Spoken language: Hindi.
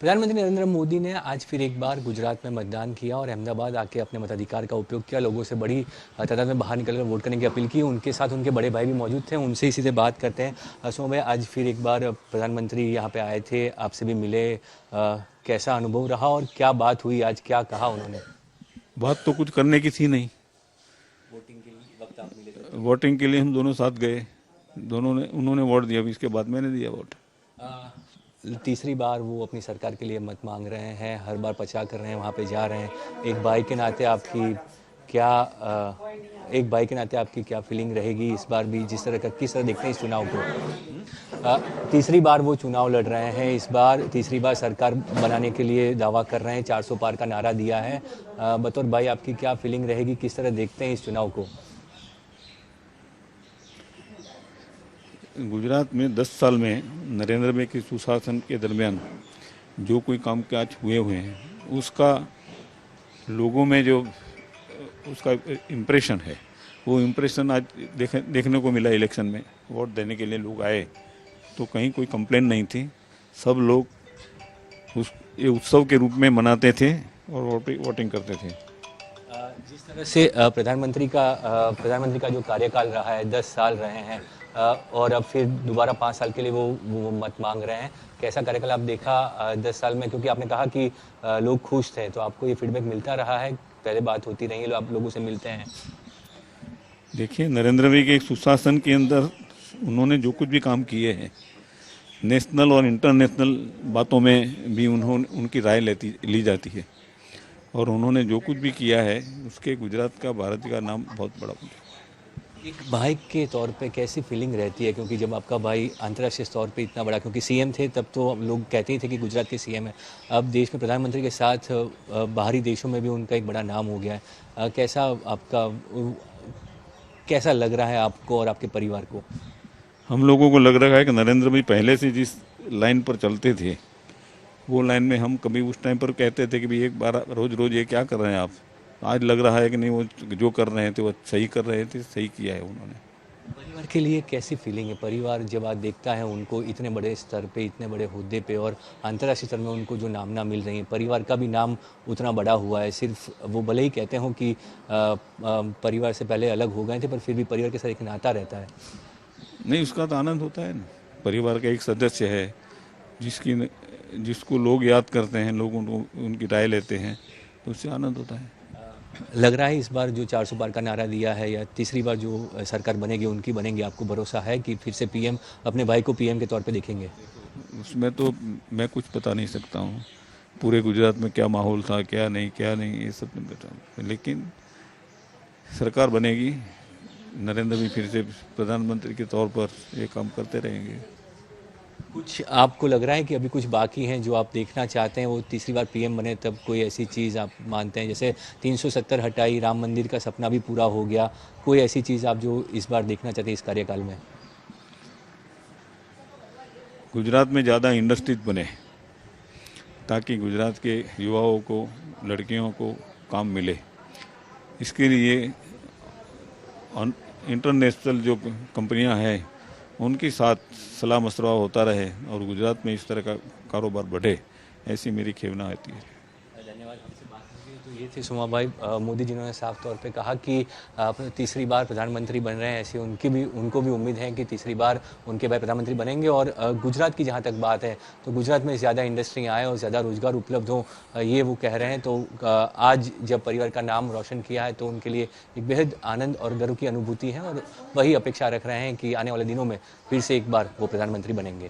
प्रधानमंत्री नरेंद्र मोदी ने आज फिर एक बार गुजरात में मतदान किया और अहमदाबाद आके अपने मताधिकार का उपयोग किया। लोगों से बड़ी तादाद में बाहर निकलकर वोट करने की अपील की। उनके साथ उनके बड़े भाई भी मौजूद थे, उनसे ही सीधे बात करते हैं। सुमन भाई, आज फिर एक बार प्रधानमंत्री यहाँ पे आए थे, आपसे भी मिले, कैसा अनुभव रहा और क्या बात हुई आज, क्या कहा उन्होंने? बात तो कुछ करने की थी नहीं। वोटिंग के लिए वक्त आप मिले थे? वोटिंग के लिए हम दोनों साथ गए, दोनों ने, उन्होंने वोट दिया, इसके बाद मैंने दिया वोट। तीसरी बार वो अपनी सरकार के लिए मत मांग रहे हैं, हर बार प्रचार कर रहे हैं, वहाँ पे जा रहे हैं। एक भाई के नाते आपकी क्या फीलिंग रहेगी इस बार भी, जिस तरह का किस तरह देखते हैं इस चुनाव को? तीसरी बार वो चुनाव लड़ रहे हैं, इस बार तीसरी बार सरकार बनाने के लिए दावा कर रहे हैं, 400 पार का नारा दिया है। बतौर भाई आपकी क्या फीलिंग रहेगी, किस तरह देखते हैं इस चुनाव को? गुजरात में 10 साल में नरेंद्र भाई के सुशासन के दरमियान जो कोई कामकाज हुए हैं, उसका लोगों में जो उसका इम्प्रेशन है, वो इम्प्रेशन आज देखने को मिला। इलेक्शन में वोट देने के लिए लोग आए तो कहीं कोई कंप्लेंट नहीं थी। सब लोग ये उत्सव के रूप में मनाते थे और वोटिंग करते थे। जिस तरह से प्रधानमंत्री का जो कार्यकाल रहा है, 10 साल रहे हैं, और अब फिर दोबारा 5 साल के लिए वो मत मांग रहे हैं, कैसा कार्यकाल आप देखा 10 साल में? क्योंकि आपने कहा कि लोग खुश थे, तो आपको ये फीडबैक मिलता रहा है, पहले बात होती रही है, आप लोगों से मिलते हैं? देखिए, नरेंद्र भाई के सुशासन के अंदर उन्होंने जो कुछ भी काम किए हैं, नेशनल और इंटरनेशनल बातों में भी उनकी राय ली जाती है, और उन्होंने जो कुछ भी किया है उसके गुजरात का, भारत का नाम बहुत बड़ा है। एक भाई के तौर पे कैसी फीलिंग रहती है, क्योंकि जब आपका भाई अंतर्राष्ट्रीय तौर पे इतना बड़ा, क्योंकि सीएम थे तब तो लोग कहते ही थे कि गुजरात के सीएम है, अब देश में प्रधानमंत्री के साथ बाहरी देशों में भी उनका एक बड़ा नाम हो गया है, कैसा लग रहा है आपको और आपके परिवार को? हम लोगों को लग रहा है कि नरेंद्र भाई पहले से जिस लाइन पर चलते थे, वो लाइन में हम कभी उस टाइम पर कहते थे कि भाई एक बार रोज ये क्या कर रहे हैं आप। आज लग रहा है कि नहीं, वो जो कर रहे थे वो सही कर रहे थे, सही किया है उन्होंने। परिवार के लिए कैसी फीलिंग है? परिवार जब आज देखता है उनको इतने बड़े स्तर पे, इतने बड़े हुद्दे पे, और अंतर्राष्ट्रीय स्तर में उनको जो नामना मिल रही है, परिवार का भी नाम उतना बड़ा हुआ है। सिर्फ वो भले ही कहते हों कि परिवार से पहले अलग हो गए थे, पर फिर भी परिवार के साथ एक नाता रहता है। नहीं, उसका तो आनंद होता है ना। परिवार का एक सदस्य है जिसको लोग याद करते हैं, लोग उनकी राय लेते हैं, तो उससे आनंद होता है। लग रहा है इस बार जो 400 पार का नारा दिया है, या तीसरी बार जो सरकार बनेगी उनकी बनेगी, आपको भरोसा है कि फिर से पीएम अपने भाई को पीएम के तौर पे देखेंगे? उसमें तो मैं कुछ बता नहीं सकता हूँ। पूरे गुजरात में क्या माहौल था, क्या नहीं, ये सब नहीं बता, लेकिन सरकार बनेगी। नरेंद्र भाई फिर से प्रधानमंत्री के तौर पर ये काम करते रहेंगे। कुछ आपको लग रहा है कि अभी कुछ बाकी हैं जो आप देखना चाहते हैं, वो तीसरी बार पीएम बने तब कोई ऐसी चीज़ आप मानते हैं? जैसे 370 हटाई, राम मंदिर का सपना भी पूरा हो गया, कोई ऐसी चीज़ आप जो इस बार देखना चाहते हैं इस कार्यकाल में? गुजरात में ज़्यादा इंडस्ट्रीज बने ताकि गुजरात के युवाओं को, लड़कियों को काम मिले। इसके लिए इंटरनेशनल जो कंपनियां हैं उनके साथ सलाह मशवरा होता रहे और गुजरात में इस तरह का कारोबार बढ़े, ऐसी मेरी खेवना होती है। धन्यवाद, हमसे बात करके। तो ये थे सुमा भाई मोदी, जिन्होंने साफ तौर पे कहा कि तीसरी बार प्रधानमंत्री बन रहे हैं, ऐसी उनको भी उम्मीद है कि तीसरी बार उनके भाई प्रधानमंत्री बनेंगे। और गुजरात की जहाँ तक बात है, तो गुजरात में ज़्यादा इंडस्ट्री आए और ज़्यादा रोजगार उपलब्ध हो, ये वो कह रहे हैं। तो आज जब परिवार का नाम रोशन किया है, तो उनके लिए एक बेहद आनंद और गर्व की अनुभूति है, और वही अपेक्षा रख रहे हैं कि आने वाले दिनों में फिर से एक बार वो प्रधानमंत्री बनेंगे।